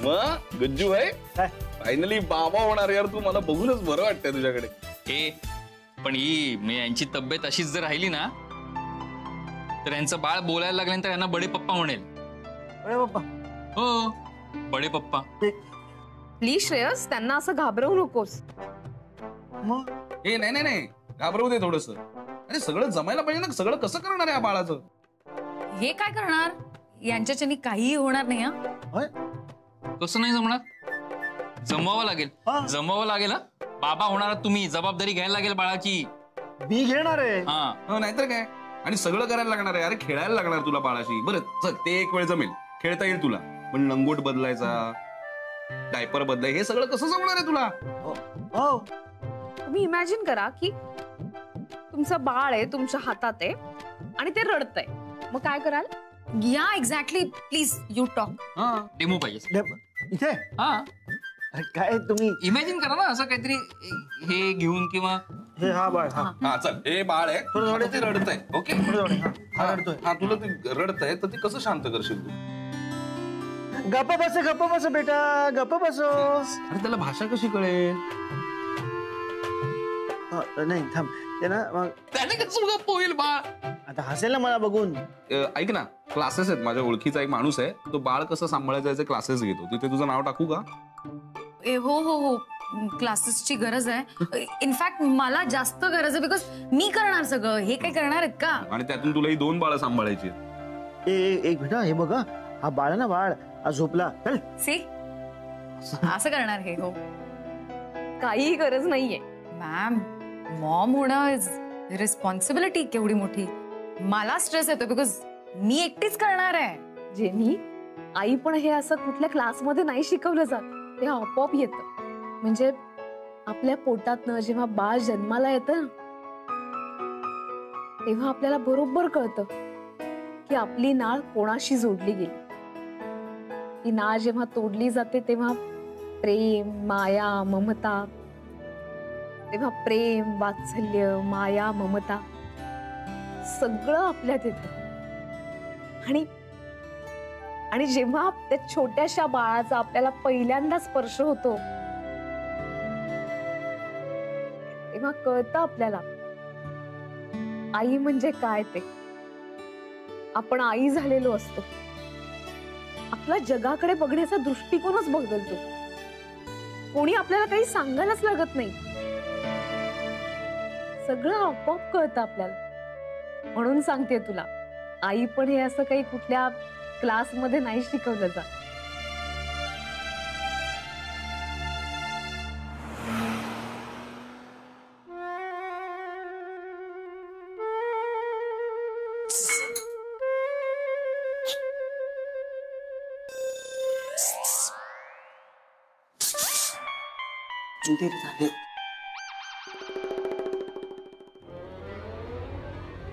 मग गज्जू आहे फायनली बाबा होणार यार. तू मला बघूनच बरं वाटतंय तुझ्याकडे. पण ही यांची तब्येत अशीच जर राहिली ना तर यांचं बाळ बोलायला लागल्यानंतर यांना बडे पप्पा म्हणेल. बडे पप्पा? हो बडे पप्पा. प्लीज श्रेयस त्यांना असं घाबरवू नकोस. नाही नाही नाही घाबरवू दे थोडस. अरे सगळं जमायला पाहिजे ना. सगळं कसं करणार आहे या बाळाचं? हे काय करणार? यांच्याच्यानी काहीही होणार नाही. कसं नाही जमणार? जमवावं लागेल. जमवावं लागेल. बाबा होणार तुम्ही. जबाबदारी घ्यायला लागेल बाळाची. मी घेणार आहे. हा नाहीतर काय. आणि सगळं करायला लागणार आहे. अरे खेळायला लागणार तुला बाळाशी. बरं चल ते एक वेळ जमेल. खेळता येईल तुला. पण लंगोट बदलायचा, डायपर बदलाय, हे सगळं कसं जमणार आहे तुला? तुम्ही इमॅजिन करा की तुमचं बाळ आहे तुमच्या हातात आहे आणि ते रडतंय. मग काय कराल? या exactly. Please you talk. Demo पाहिजे इथे. काय तुम्ही इमॅजिन करा ना असं काहीतरी हे घेऊन किंवा हे. हा बाळ. हा चल हे बाळ आहे थोडं ते रडतंय. ओके रडतोय. हा तुला ते रडतंय तर ते कसं शांत करशील तू? गप्प बस बेटा गप्प बस. अरे त्याला भाषा कशी कळेल? नाही थांब ते ना मग त्याने कसं गप्प होईल बाळ? आता हसेल ना मला बघून. ऐक ना क्लासेस आहेत माझ्या ओळखीचा एक माणूस आहे. तो बाळ कसं सांभाळायचं याचे क्लासेस घेतो. तिथे तुझं नाव टाकू का? हो हो हो क्लासेसची गरज आहे. इनफॅक्ट मला जास्त गरज आहे बिकॉज मी करणार सगळं. हे काय करणार आहेत का? आणि त्यातून तुला ही 2 बाळं सांभाळायची. एक मिनिट हे बघा. हा बाळ ना बाळ आज झोपला. चल सी असं करणार हे. हो काही गरज नाहीये मॅम. मॉम होणं रिस्पॉन्सिबिलिटी केवढी मोठी. मला स्ट्रेस येतो बिकॉज मी एकटीच करणार आहे. जेनी आई पण हे असं कुठल्या क्लासमध्ये नाही शिकवलं जात. ते आपोआप येतं. म्हणजे आपल्या पोटातनं जेव्हा बाळ जन्माला येतं तेव्हा आपल्याला बरोबर कळतं की आपली नाळ कोणाशी जोडली गेली. ती नाळ जेव्हा तोडली जाते तेव्हा प्रेम, माया, ममता, तेव्हा प्रेम, वात्सल्य, माया, ममता सगळं आपल्यात येतं. आणि जेव्हा त्या छोट्याशा बाळाचा आपल्याला पहिल्यांदा स्पर्श होतो तेव्हा कळतं आपल्याला आई म्हणजे काय ते. आपण आई झालेलो असतो. आपला जगाकडे बघण्याचा दृष्टिकोनच बदलतो. कोणी आपल्याला काही सांगायलाच लागत नाही. सगळं आपोआप कळतं आपल्याला. म्हणून सांगते तुला आई पण हे असं काही कुठल्या क्लासमध्ये नाही शिकवलं जात.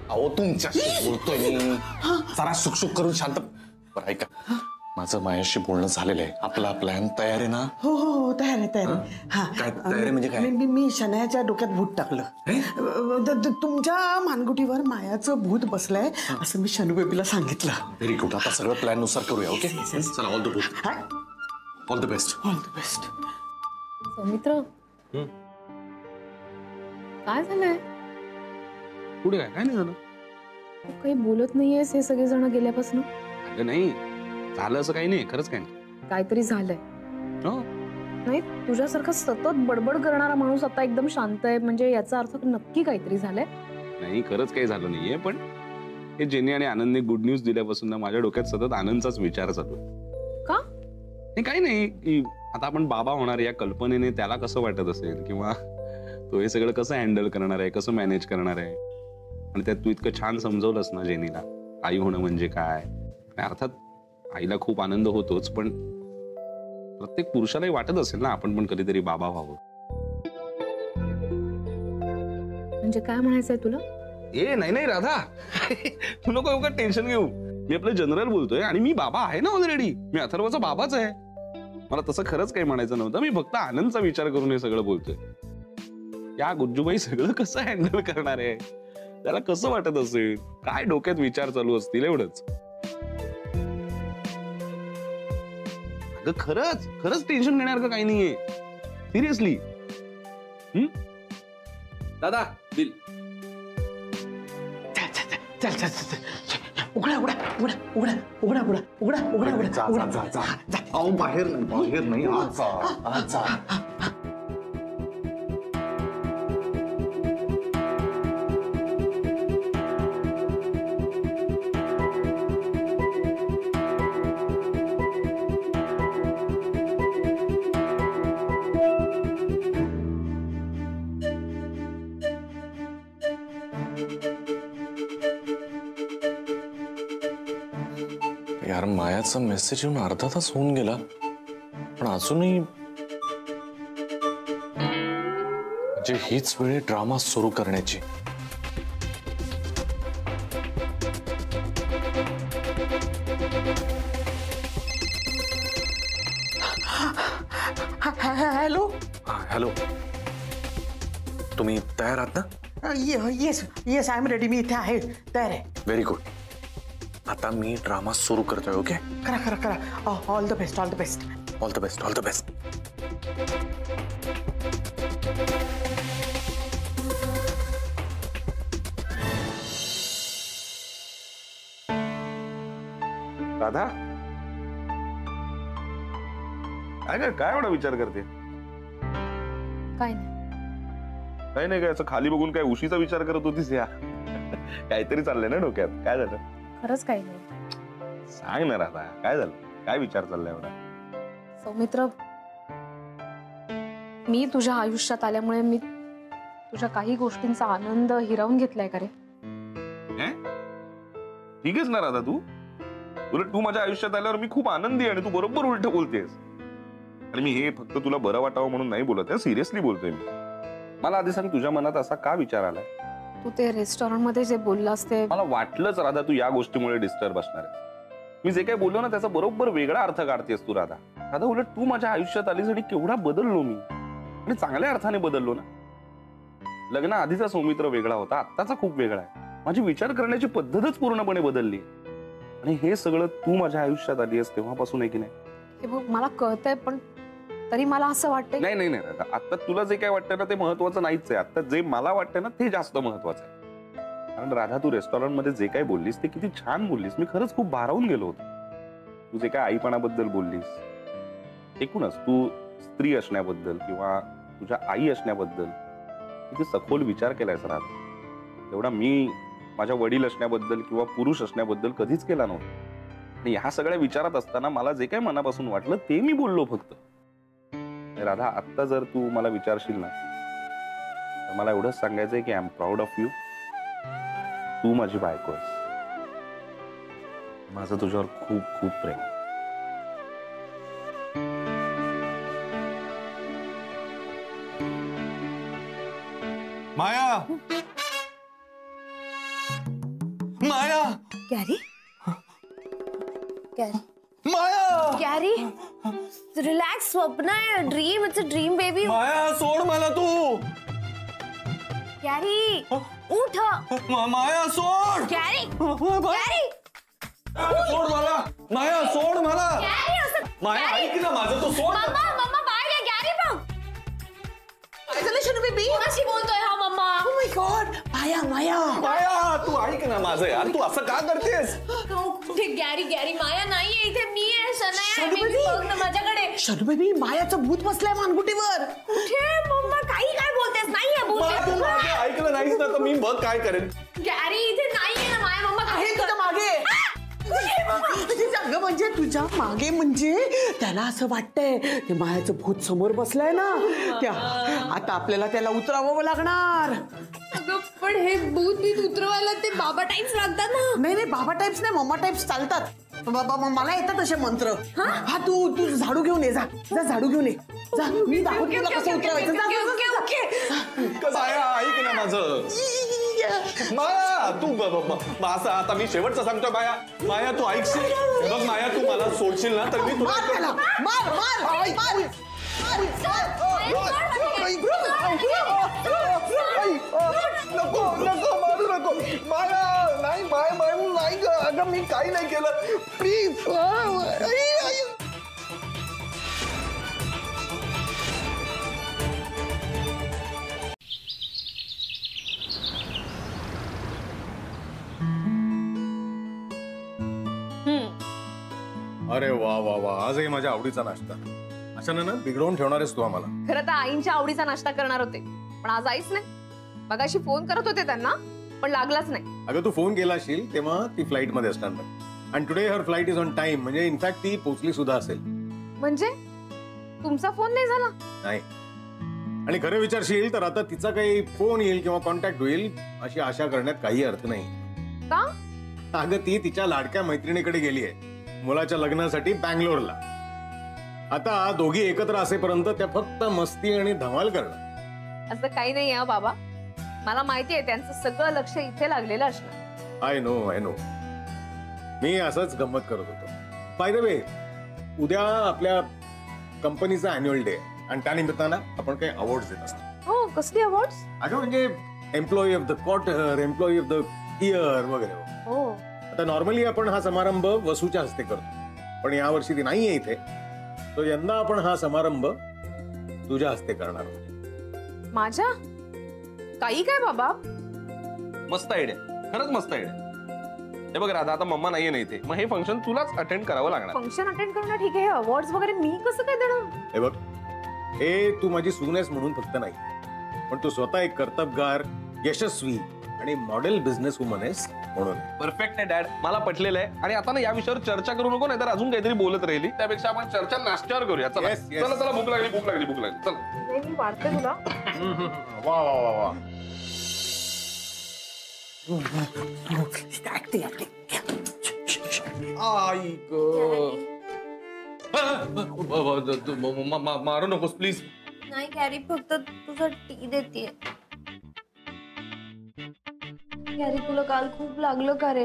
अहो तुमच्याशी बोलतोय मी. जरा सुखसुख करून शांत. बरं ऐका माझं मायाशी बोलणं झालेलं आहे. आपला प्लॅन तयार आहे ना? हो हो हो तयार आहे तयार आहे. हा काय तयार आहे म्हणजे काय? मी शनायाच्या डोक्यात भूत टाकलं. तुमच्या मानगुटीवर मायाचं भूत बसलंय असं मी शनू बेबीला सांगितलं. Very good. आता सगळं प्लॅन नुसार करूया. ओके चला. All the best. All the best. All the best. Saumitra काय झालंय? पुढे काय नाही झालं. तू काही बोलत नाहीयेस हे सगळेजण गेल्यापासून. अगं नाही झालं असं काही नाही. खरंच काय नाही. काहीतरी झालंय. नाही तुझ्यासारखा सतत बडबड करणारा माणूस आता एकदम शांत आहे म्हणजे याचा अर्थ नक्की काहीतरी झालंय. नाही खरंच काही झालं नाहीये. पण हे जेनी आणि आनंदने गुड न्यूज दिल्यापासून ना माझ्या डोक्यात सतत आनंदचाच विचार चालू आहे. का? हे काही नाही की आता आपण बाबा होणार या कल्पनेने त्याला कसं वाटत असेल किंवा तो हे सगळं कसं हँडल करणार आहे, कसं मॅनेज करणार आहे. आणि त्यात तू इतकं छान समजवलंस ना जेनीला आई होणं म्हणजे काय. अर्थात आईला खूप आनंद होतोच पण प्रत्येक पुरुषालाही वाटत असेल ना आपण पण कधीतरी बाबा व्हावं. म्हणजे काय म्हणायचंय तुला? नाही नाही राधा तू नको एवढं टेन्शन घेऊ. मी आपलं जनरल बोलतोय आणि मी बाबा आहे ना ऑलरेडी. मी अथर्वचा बाबाच आहे. मला तसं खरंच काही म्हणायचं नव्हतं. मी फक्त आनंदचा विचार करून हे सगळं बोलतोय. या गुज्जूबाई सगळं कसं हँडल करणार आहे, त्याला कसं वाटत असेल, काय डोक्यात विचार चालू असतील एवढंच. अगं खरंच खरंच टेन्शन घेण्यासारखं काही नाहीये सिरियसली. दादा बिल. चल चल चल उघडा उघडा उघडा उघडा उघडा उघडा उघडा उघडा उघडा जा जा जा जा. अहो बाहेर नाही आज जा आज जा. यार मायाचा मेसेज येऊन अर्धा तास होऊन गेला पण अजूनही म्हणजे हीच वेळ ड्रामा सुरू करण्याची. हॅलो. हॅलो तुम्ही तयार आहात ना? Yes yes I am ready. मी इथे आहे तयार आहे. Very good. आता मी ड्रामा सुरू करतोय. ओके करा करा करा. All the best all the best all the best all the best. Radha काय एवढा विचार करते? काय नाही. काही नाही काय असं खाली बघून काय उशीचा विचार करत होतीस या? काहीतरी चाललंय ना डोक्यात. काय झालं? खरंच काही नाही. सांग ना राधा काय झालं? काय विचार चाललाय एवढा? सौमित्र, मी तुझ्या आयुष्यात आल्यामुळे मी तुझ्या काही गोष्टींचा आनंद हिरावून घेतलाय का रे? ठीकच ना राधा. तू उलट तू माझ्या आयुष्यात आल्यावर मी खूप आनंदी आहे आणि तू बरोबर उलट बोलतेस. आणि मी हे फक्त तुला बरं वाटावं म्हणून नाही बोलत आहे, सिरियसली बोलतोय मी. मला आधी सांग तुझ्या मनात असा का विचार आलाय? तू ते रेस्टॉरंट मध्ये जे बोललास ते मला वाटलंच राधा तू या गोष्टीमुळे डिस्टर्ब असणार आहेस. मी जे काही बोललो ना त्याचा बरोबर वेगळा अर्थ काढतेस तू राधा. राधा उलट तू माझ्या आयुष्यात आलीस आणि केवढा बदललो मी आणि चांगल्या अर्थाने बदललो ना. लग्न आधीचा सौमित्र वेगळा होता, आत्ताचा खूप वेगळा आहे. माझी विचार करण्याची पद्धतच पूर्णपणे बदलली आणि हे सगळं तू माझ्या आयुष्यात आली आहेस तेव्हापासून आहे की नाही? हे बघ मला कळतंय पण तरी मला असं वाटतंय नाही नाही नाही राधा, आता तुला जे काय वाटतं ना ते महत्वाचं नाहीच आहे. आता जे मला वाटतं ना ते जास्त महत्वाचं आहे. कारण राधा तू रेस्टॉरंट मध्ये जे काही बोललीस ते किती छान बोललीस. मी खरंच खूप भारावून गेलो होतो. तू जे काय आईपणाबद्दल बोललीस, एकूणच तू स्त्री असण्याबद्दल किंवा तुझ्या आई असण्याबद्दल किती सखोल विचार केलायस राधा. एवढा मी माझ्या वडील असण्याबद्दल किंवा पुरुष असण्याबद्दल कधीच केला नव्हता. आणि ह्या सगळ्या विचारात असताना मला जे काही मनापासून वाटलं ते मी बोललो फक्त. राधा आत्ता जर तू मला विचारशील ना तर मला एवढंच सांगायचंय की I am proud of you. तू माझी बायको आहेस. माझं तुझ्यावर खूप खूप प्रेम. Maya Maya Gary Gary Maya Gary relax. स्वप्न आहे. Dream. It's a dream baby. Maya सोड मला तू. गॅरी उठ. माया सोड. गॅरी गॅरी सोड मला. माया सोड मला. गॅरी असं माया ऐक ना माझं तू सोड. मम्मा मम्मा बाहेर या. गॅरी बघ काय झालं शनू बेबी? कोणाशी बोलतोय हा मम्मा? Oh my God. माया माया माया तू ऐक ना माझं यार. तू असं का करतेस? कुठे गॅरी? गॅरी माया नाहीये इथे. मी आहे. शनाया. शनू मी बेबी. बघ ना माझ्याकडे. शनू बेबी मायाचं भूत बसलंय मानगुटीवर. कुठे मम्मा? काही काय बोलतेस? नाहीये माया तू भूत. माझं ऐकलं नाहीस ना तर मी बघ काय करेन. गॅरी इथे नाहीये ना माया. मम्मा आहे काय तुझ्या मागे. अगं म्हणजे तुझ्या मागे म्हणजे त्याला असं वाटतंय ते मायाचं भूत समोर बसलंय ना त्या. आता आपल्याला त्याला उतरावं लागणार. अगं पण हे भूत बीत उतरवायला ते बाबा टाइप्स लागतात ना. नाही नाही बाबा टाइप्स नाही मम्मा टाइप्स चालतात. बाबा मला येतात असे मंत्र. हा तू झाडू घेऊन ये. जा जा झाडू घेऊन ये. जा मी दाखवते तुला कसं उतरवायचं. जा, जा, जा, जा. माया ऐक ना माझं. माया तू असं आता मी शेवटचं सांगतो. माया माया तू ऐकशील. बघ माया तू मला सोडशील ना तर मी मार त्याला. तुला मार मार मार. नको नको मारू नको. माया नाही माय मारू नाही ग. अगं मी काही नाही केलं प्लीज. अरे वा वा वा, आजही माझ्या आवडीचा नाश्ता. अशानं ना बिघडवून ठेवणारेस तू आम्हाला. खरं तर आईंच्या आवडीचा नाश्ता करणार होते, पण आज आईच नाही. मगाशी फोन करत होते त्यांना, पण लागलाच नाही. अगं तू फोन केला असेल तेव्हा ती फ्लाईट मध्ये असणार नाही. आणि today her flight is on time, म्हणजे इनफॅक्ट ती पोहोचली सुद्धा असेल. म्हणजे तुमचा फोन नाही झाला? नाही. आणि खरं विचारशील तर आता तिचा काही फोन येईल किंवा कॉन्टॅक्ट होईल अशी आशा करण्यात काही अर्थ नाही. का? अगं ती तिच्या लाडक्या मैत्रिणीकडे गेली आहे मुलाच्या लग्नासाठी बँगलोरला. आता दोघी एकत्र असेपर्यंत त्या फक्त मस्ती आणि धमाल करणार. असं काही नाही आहे बाबा, मला माहिती आहे त्यांचं सगळं लक्ष इथे लागलेलं असणार. I know I know. मी असंच गंमत करत होतो. बाय द वे, उद्या आपल्या कंपनीचा अॅन्युअल डे आणि त्यानिमित्तानं आपण काही अवॉर्ड देत असतो. हो, कसली अवॉर्ड्स? अगं म्हणजे employee of the quarter, employee of the year वगैरे. हो. आता नॉर्मली आपण हा समारंभ वसूच्या हस्ते करतो, पण यावर्षी ती नाहीये इथे, तो यंदा आपण हा समारंभ तुझ्या हस्ते करणार आहोत. माझ्या? काही काय बाबा? मस्त आयडिया, खरंच मस्त आयडिया. हे बघ राधा, आता मम्मा नाहीये ना इथे, मग हे फंक्शन तुलाच अटेंड करावं लागणार. फंक्शन अटेंड करणं ठीक आहे, अवॉर्ड्स वगैरे मी कसं काय देणार? हे बघ, हे तू माझी सून आहेस म्हणून फक्त नाही, पण तू स्वतः एक कर्तबगार, यशस्वी आणि मॉडेल बिझनेस वुमन आहेस म्हणून. परफेक्ट आहे डॅड, मला पटलेलं आहे. आणि आता ना या विषयावर चर्चा करू नको, नाही तर अजून काहीतरी बोलत राहिली. त्यापेक्षा आपण चर्चा नाश्त्यावर करूया. चला Yes, yes. चला चला, भूक लागली भूक लागली भूक लागली. चल. नाही, मी वाढते तुला. वा वा वा वा. आई मारू नकोस प्लीज. नाही कॅरी, फक्त तुझा टी देते. कॅरी, तुला काल खूप लागलं का रे?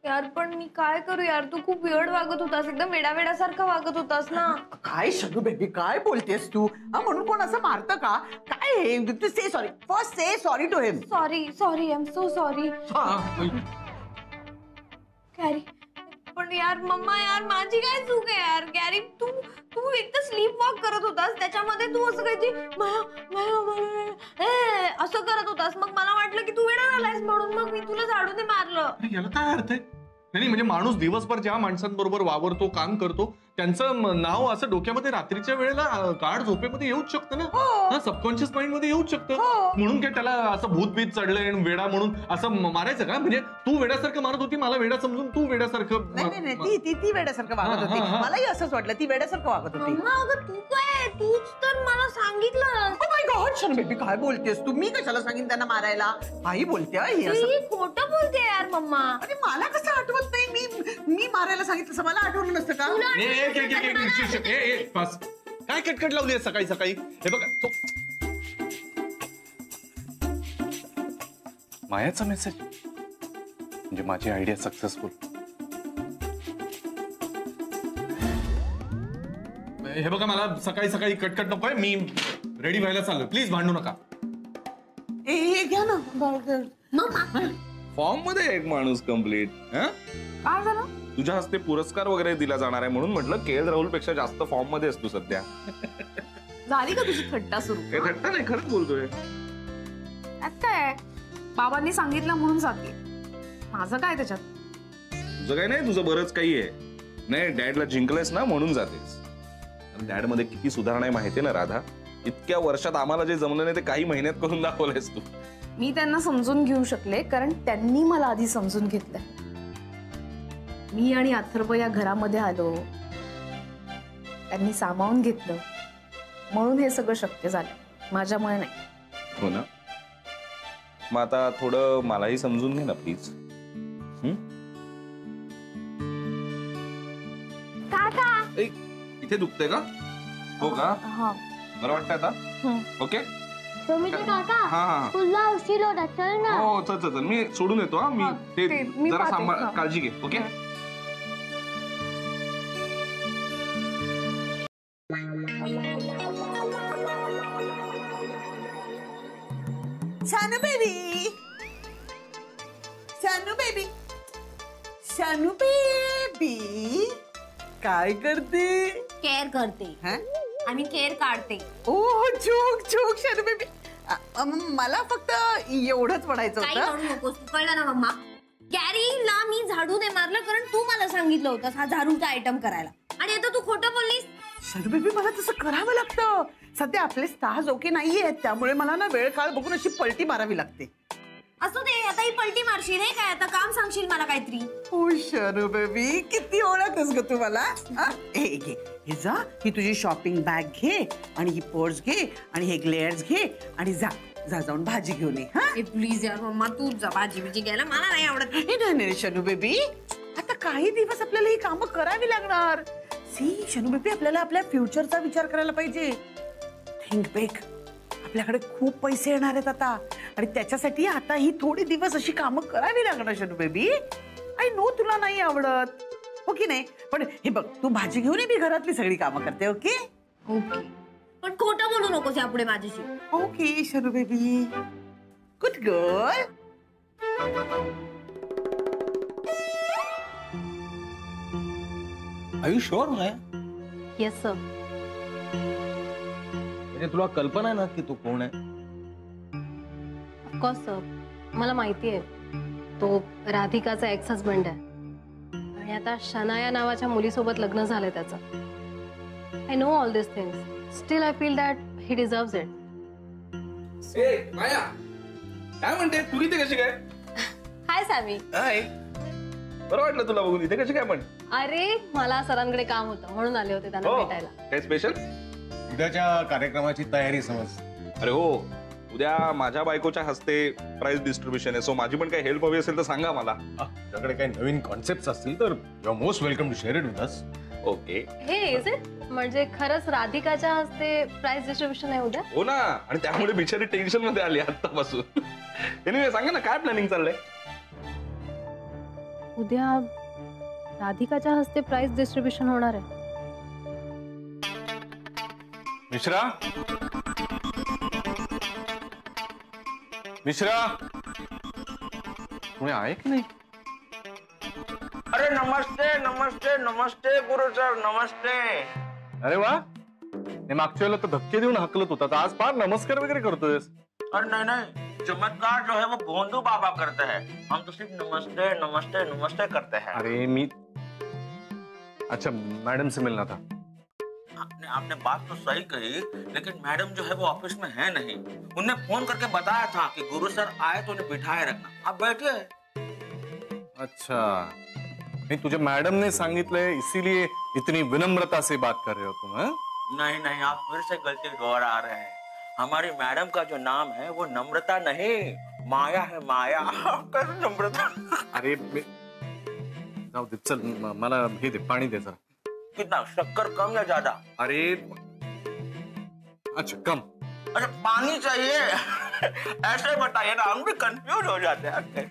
यार पण मी काय करू यार, तू खूप वेळ वागत होतास, एकदम वेड्यासारखा वागत होतास ना. काय शगू बेबी, काय बोलतेस तू? म्हणून कोण असं मारतं का? काय हे? Say sorry, first say sorry to him. Sorry sorry, I am so sorry. कॅरी, पण यार मम्मा, यार माझी काय चूक आहे यार. कॅरी, तू एक तर स्लीप वॉक करत होतास, त्याच्यामध्ये तू असं काहीतरी असं करत होतास. मग मला वाटलं की तू वेडा झालायस, म्हणून मग मी तुला झाडूने मारलं. याला काय अर्थ आहे? नाही म्हणजे माणूस दिवसभर ज्या माणसांबरोबर वावरतो, काम करतो, त्यांचं नाव असं डोक्यामध्ये रात्रीच्या वेळेला गाढ झोपेमध्ये येऊच शकतं ना. सबकॉन्शियस माइंड मध्ये येऊच शकतं. म्हणून काय त्याला असं भूतबीत चढलंय वेडा म्हणून असं मारायचं का? म्हणजे तू वेड्यासारखं मारत होती, मला वेडा समजून तू वेड्यासारखं. नाही, ती वेड्यासारखं वागत होती. मलाही असंच वाटलं, ती वेड्यासारखं वागत होती. अगं तू काय, तूच तर मला सांगितलं. ओ माय गॉड शन बेबी, काय बोलतेस तू? मी कशाला सांगेन त्यांना मारायला? काही बोलते ही असं. खोटं बोलते यार मम्मा. अरे मला कसं आठवत नाही? मी मारायला सांगितलं असं मला आठवलं नसतं का? काय कटकट लावली सकाळी सकाळी? हे बघा तो मायाचा मेसेज, म्हणजे माझी आयडिया सक्सेसफुल. हे बघा, मला सकाळी सकाळी कटकट नकोय, मी रेडी व्हायला चाललोय. प्लीज भांडू नका. हे घ्या ना. फॉर्म मध्ये एक माणूस कम्प्लीट. काय झालं? तुझ्या हस्ते पुरस्कार वगैरे दिला जाणार आहे म्हणून म्हटलं के एल राहुल पेक्षा जास्त फॉर्म मध्ये असतो सध्या. झाली का तुझी थट्टा सुरू? हे थट्टा नाही, खरंच बोलतोय. काय बाबांनी सांगितलं म्हणून जाते, माझं काय त्याच्यात? तुझं काय नाही, तुझं बरंच काही आहे. नाही, डॅडला जिंकलंयस ना म्हणून जातेस. डॅड मध्ये किती सुधारणा आहे माहितीये ना राधा. इतक्या वर्षात आम्हाला जे जमलं नाही ते काही महिन्यात करून दाखवलंयस तू. मी त्यांना समजून घेऊ शकले, कारण त्यांनी मला आधी समजून घेतलंय. मी आणि अथर्व या घरामध्ये आलो, त्यांनी सामावून घेतलं, म्हणून हे सगळं शक्य झालं, माझ्यामुळे नाही. हो ना. मग आता थोडं मलाही समजून घे ना प्लीज. काका, इथे दुखतंय का? हो का? हा, बरं वाटतंय आता? ओके. काका हा हा तुला उशीर होता, चल ना. हो चल चल चल, मी सोडून येतो. हा, मी ते मी जरा पाहते. सांभाळ, हा. काळजी घे. Okay. Shanu baby, Shanu baby, Shanu baby, काय करते? केअर करते. आम्ही केअर काढते. Oh joke joke Shanu baby. मला फक्त एवढंच म्हणायचं काही होतं. म्हणू नकोस, तू कळलं ना मम्मा. गॅरीला मी झाडू नाही मारलं कारण तू मला सांगितलं होतं हा झाडूचा आयटम करायला, आणि आता तू खोटं बोललीस. शनू बेबी मला तसं करावं लागतं. सध्या आपले स्टार्स ओके नाहीये, त्यामुळे मला ना वेळ काळ बघून अशी पलटी मारावी लागते. असं ते आता ही पलटी मारशील हे काय, आता काम सांगशील मला काहीतरी. ओ शनू बेबी किती ओळखतेस ग तू मला. हे घे, हे जा, ही तुझी शॉपिंग बॅग घे आणि ही पर्स घे आणि हे ग्लेअर्स घे आणि जा जाऊन भाजी घेऊन ये. हा प्लीज यार मम्मा, तू जा भाजी बिजी घ्यायला, मला नाही आवडत. नाही शनू बेबी, आता काही दिवस आपल्याला ही कामं करावी लागणार. सी शनू बेबी, आपल्याला आपल्या फ्युचरचा विचार करायला पाहिजे. Think big. आपल्याकडे खूप पैसे येणार आहेत आता, आणि त्याच्यासाठी आता ही थोडी दिवस अशी कामं करावी लागणार शनू बेबी. आय नो तुला नाही आवडत, हो की नाही, पण हे बघ, तू भाजी घेऊन ये, मी घरातली सगळी कामं करते. ओके ओके, पण खोटं बोलू नकोस यापुढे माझ्याशी. Okay Shanu baby, good girl. Are you sure Maya? Yes sir. म्हणजे तुला कल्पना आहे ना की तू कोण आहे? ऑफकोर्स सर, मला माहिती आहे तो राधिकाचा एक्स हजबंड आहे, आणि आता शनाया नावाच्या मुलीसोबत लग्न झालंय त्याचं. I know all this things, still I feel that he deserves it. Maya काय म्हणते तू इथे कशी काय? हाय सॅमी. हाय, बरं वाटलं तुला बघून. इथे कशी काय? पण अरे मला सरांकडे काम होतं म्हणून आले होते त्यांना भेटायला. काय स्पेशल? उद्याच्या कार्यक्रमाची तयारी समज. अरे हो, उद्या माझ्या बायकोच्या हस्ते प्राइस डिस्ट्रीब्युशन आहे, सो माझी पण काही हेल्प हवी असेल तर सांगा मला. तुझ्याकडे काही नवीन कॉन्सेप्ट असतील तर you are most welcome to share it with us. Okay. हे इज इट? म्हणजे खरंच राधिकाच्या हस्ते प्राइस डिस्ट्रीब्युशन आहे उद्या? हो ना, आणि त्यामुळे बिचारी टेन्शन मध्ये आली आतापासून. एनिवे सांगा ना, काय प्लॅनिंग चाललंय? उद्या राधिकाच्या हस्ते प्राइस डिस्ट्रीब्युशन होणार आहे. मिश्रा, मिश्रा, तुम्ही आहे की नाही? अरे नमस्ते नमस्ते नमस्ते गुरु सर, नमस्ते. अरे वा, हे मागच्या वेळेला तर धक्के देऊन हकलत होता, तर आज फार नमस्कार वगैरे करतोयस. अरे नहीं, चमत्कार जो है वो भोंदू बाबा करते हैं, हम तो सिर्फ नमस्ते नमस्ते नमस्ते करते हैं. अरे मी, अच्छा मैडम से मिलना था. आपने बात तो सही कही, लेकिन मैडम जो है वो ऑफिस में है नहीं. उन्हें फोन करके बताया था कि गुरु सर आए तो उन्हें बिठाए रखना. आप बैठिए. अच्छा, नहीं तुझे मैडम ने सांगितलंय इसीलिए इतनी विनम्रता से बात कर रहे हो तुम? नहीं नहीं, आप फिर से गलती दोहरा रहे हैं. हमारी मैडम का जो नाम है वो नम्रता नहीं, माया है. माया. कैसे नम्रता? अरे जाऊ दे, चल मला हे दे, पाणी दे जरा. कितना, शक्कर कम या ज्यादा? अरे अच्छा कम. अरे पानी चाहिए. ऐसे बताइए ना, हम भी कंफ्यूज हो जाते हैं.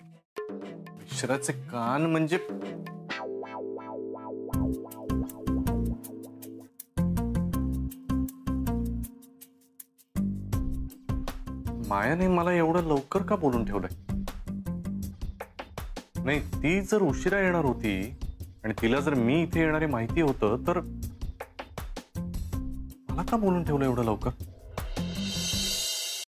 मिश्राचे कान म्हणजे मायाने मला एवढं लवकर का बोलून ठेवलंय? नाही, ती जर उशिरा येणार होती आणि तिला जर मी इथे येणारे माहिती होतं तर मला का बोलून ठेवलं एवढं लवकर?